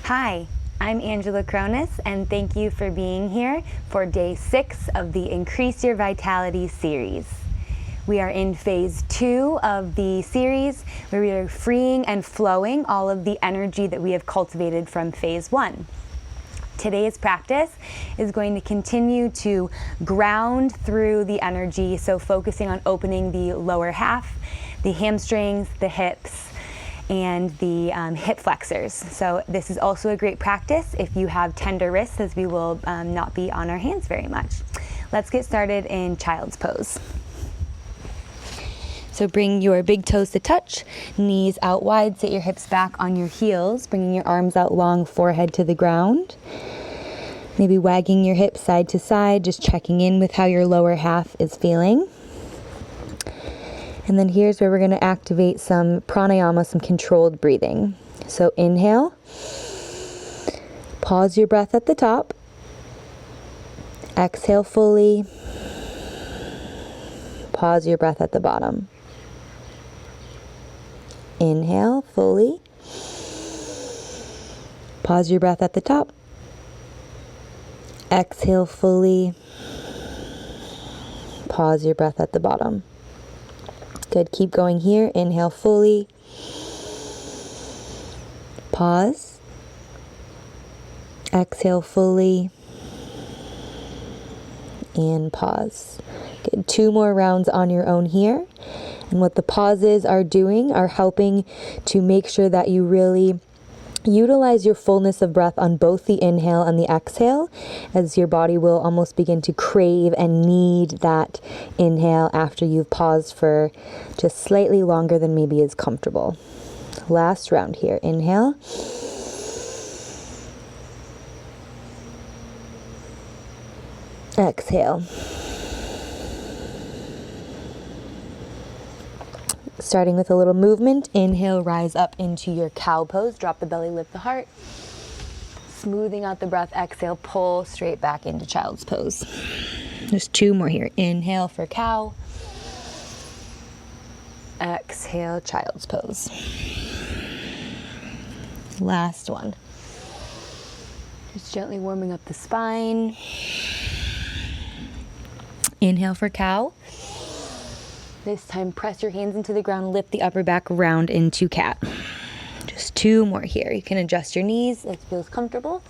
Hi, I'm Angelachronis, and thank you for being here for day 6 of the Increase Your Vitality series. We are in phase 2 of the series, where we are freeing and flowing all of the energy that we have cultivated from phase 1. Today's practice is going to continue to ground through the energy, so focusing on opening the lower half, the hamstrings, the hips, and the hip flexors. So this is also a great practice if you have tender wrists, as we will not be on our hands very much. Let's get started in child's pose. So bring your big toes to touch, knees out wide, sit your hips back on your heels, bringing your arms out long, forehead to the ground. Maybe wagging your hips side to side, just checking in with how your lower half is feeling. And then here's where we're going to activate some pranayama, some controlled breathing. So inhale, pause your breath at the top, exhale fully, pause your breath at the bottom. Inhale fully, pause your breath at the top, exhale fully, pause your breath at the bottom. Good, keep going here. Inhale fully, pause, exhale fully, and pause. Good, 2 more rounds on your own here. And what the pauses are doing are helping to make sure that you really utilize your fullness of breath on both the inhale and the exhale, as your body will almost begin to crave and need that inhale after you've paused for just slightly longer than maybe is comfortable. Last round here. Inhale. Exhale. Starting with a little movement. Inhale, rise up into your cow pose. Drop the belly, lift the heart. Smoothing out the breath. Exhale, pull straight back into child's pose. Just 2 more here. Inhale for cow. Exhale, child's pose. Last one. Just gently warming up the spine. Inhale for cow. This time, press your hands into the ground, lift the upper back, round into cat. Just 2 more here. You can adjust your knees as it feels comfortable.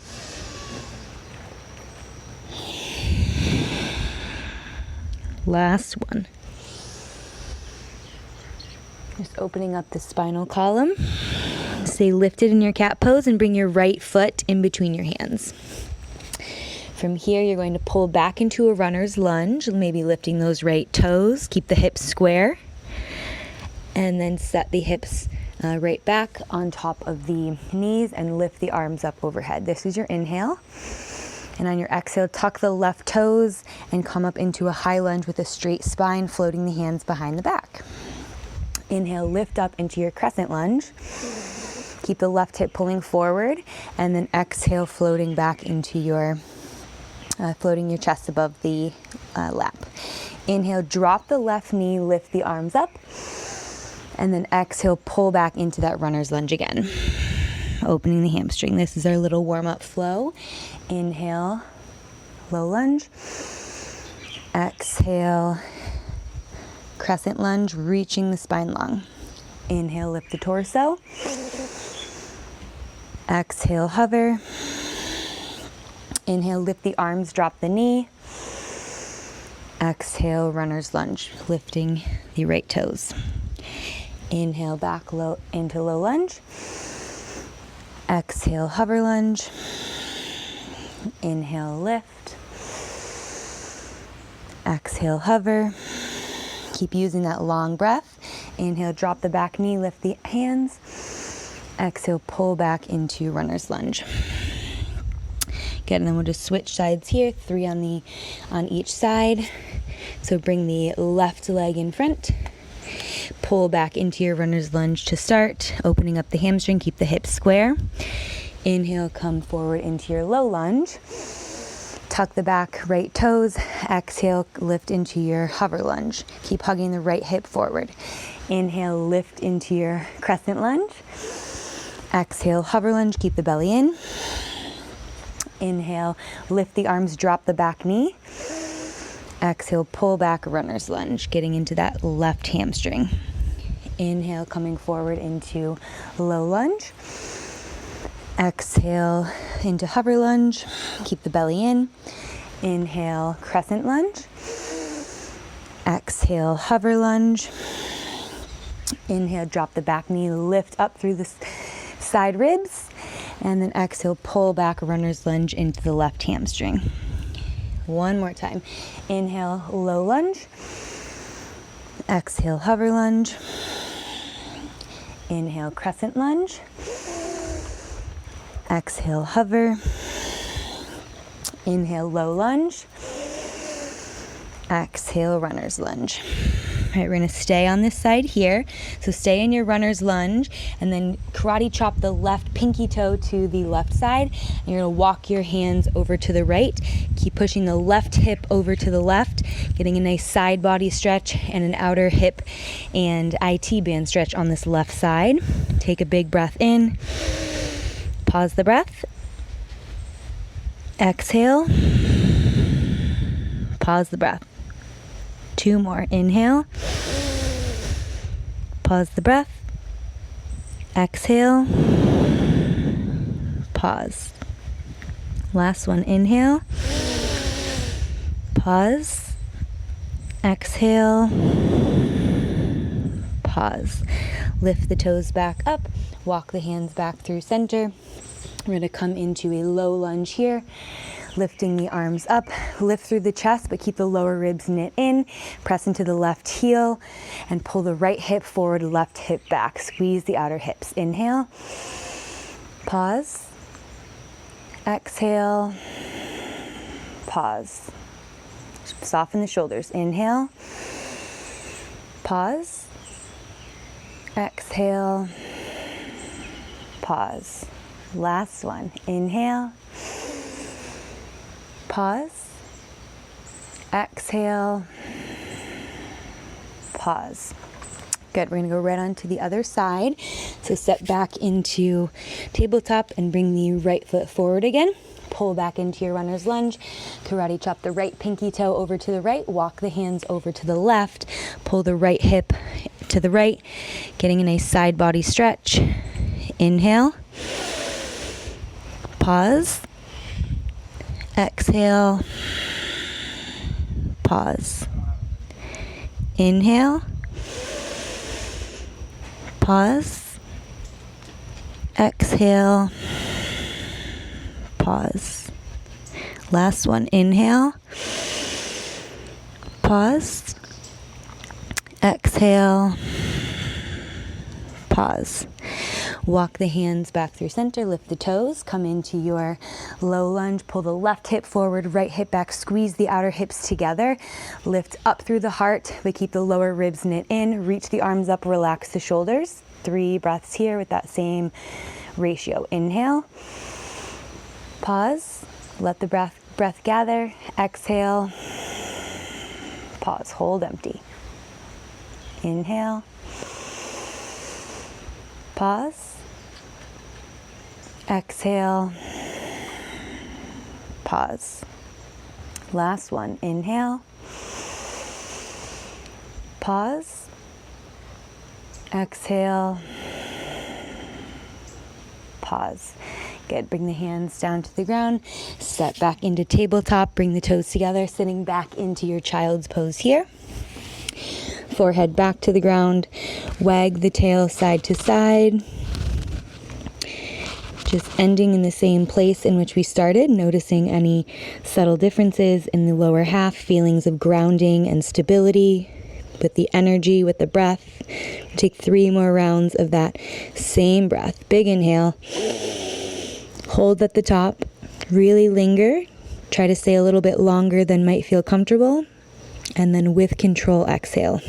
Last one. Just opening up the spinal column. Stay lifted in your cat pose and bring your right foot in between your hands. From here, you're going to pull back into a runner's lunge, maybe lifting those right toes. Keep the hips square. And then set the hips right back on top of the knees and lift the arms up overhead. This is your inhale. And on your exhale, tuck the left toes and come up into a high lunge with a straight spine, floating the hands behind the back. Inhale, lift up into your crescent lunge. Keep the left hip pulling forward. And then exhale, floating back into your floating your chest above the lap. Inhale, drop the left knee, lift the arms up, and then exhale, pull back into that runner's lunge again, opening the hamstring. This is our little warm-up flow. Inhale, low lunge. Exhale, crescent lunge, reaching the spine long. Inhale, lift the torso. Exhale, hover. Inhale, lift the arms, drop the knee. Exhale, runner's lunge, lifting the right toes. Inhale, back low into low lunge. Exhale, hover lunge. Inhale, lift. Exhale, hover. Keep using that long breath. Inhale, drop the back knee, lift the hands. Exhale, pull back into runner's lunge. Good, and then we'll just switch sides here, 3 on each side. So bring the left leg in front, pull back into your runner's lunge to start, opening up the hamstring, keep the hips square. Inhale, come forward into your low lunge. Tuck the back right toes. Exhale, lift into your hover lunge. Keep hugging the right hip forward. Inhale, lift into your crescent lunge. Exhale, hover lunge, keep the belly in. Inhale, lift the arms, drop the back knee. Exhale, pull back, runner's lunge, getting into that left hamstring. Inhale, coming forward into low lunge. Exhale into hover lunge, keep the belly in. Inhale, crescent lunge. Exhale, hover lunge. Inhale, drop the back knee, lift up through the side ribs. And then exhale, pull back, runner's lunge into the left hamstring. One more time. Inhale, low lunge. Exhale, hover lunge. Inhale, crescent lunge. Exhale, hover. Inhale, low lunge. Exhale, runner's lunge. All right, we're gonna stay on this side here. So stay in your runner's lunge and then karate chop the left pinky toe to the left side. And you're gonna walk your hands over to the right. Keep pushing the left hip over to the left, getting a nice side body stretch and an outer hip and IT band stretch on this left side. Take a big breath in. Pause the breath. Exhale. Pause the breath. 2 more. Inhale. Pause the breath. Exhale. Pause. Last one. Inhale. Pause. Exhale. Pause. Lift the toes back up. Walk the hands back through center. We're going to come into a low lunge here. Lifting the arms up, lift through the chest, but keep the lower ribs knit in. Press into the left heel and pull the right hip forward, left hip back. Squeeze the outer hips. Inhale, pause, exhale, pause. Soften the shoulders. Inhale, pause, exhale, pause. Last one. Inhale, pause, exhale, pause. Good, we're gonna go right on to the other side. So step back into tabletop and bring the right foot forward again. Pull back into your runner's lunge. Karate chop the right pinky toe over to the right. Walk the hands over to the left. Pull the right hip to the right, getting a nice side body stretch. Inhale, pause, exhale, pause. Inhale, pause, exhale, pause. Last one. Inhale, pause, exhale, pause. Walk the hands back through center, lift the toes, come into your low lunge, pull the left hip forward, right hip back, squeeze the outer hips together, lift up through the heart, but keep the lower ribs knit in, reach the arms up, relax the shoulders. 3 breaths here with that same ratio. Inhale, pause, let the breath gather, exhale, pause, hold empty. Inhale, pause, exhale, pause. Last one. Inhale, pause, exhale, pause. Good. Bring the hands down to the ground. Step back into tabletop. Bring the toes together, sitting back into your child's pose here. Forehead back to the ground. Wag the tail side to side. Just ending in the same place in which we started, noticing any subtle differences in the lower half, feelings of grounding and stability with the energy, with the breath. Take 3 more rounds of that same breath. Big inhale. Hold at the top. Really linger. Try to stay a little bit longer than might feel comfortable. And then with control, exhale.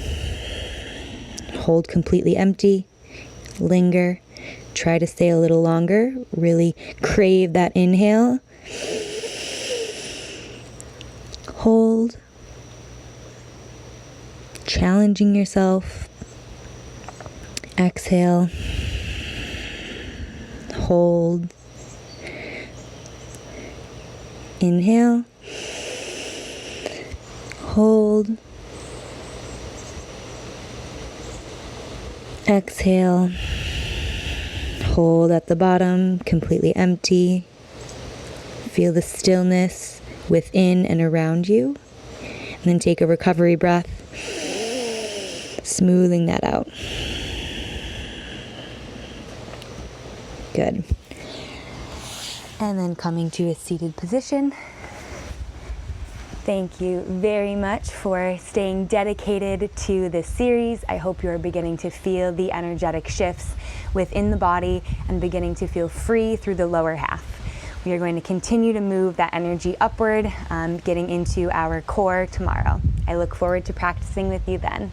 Hold completely empty. Linger. Try to stay a little longer. Really crave that inhale. Hold. Challenging yourself. Exhale. hold. Inhale, hold, exhale, hold at the bottom, completely empty. Feel the stillness within and around you. And then take a recovery breath, smoothing that out. Good. And then coming to a seated position. Thank you very much for staying dedicated to this series. I hope you are beginning to feel the energetic shifts within the body and beginning to feel free through the lower half. We are going to continue to move that energy upward, getting into our core tomorrow. I look forward to practicing with you then.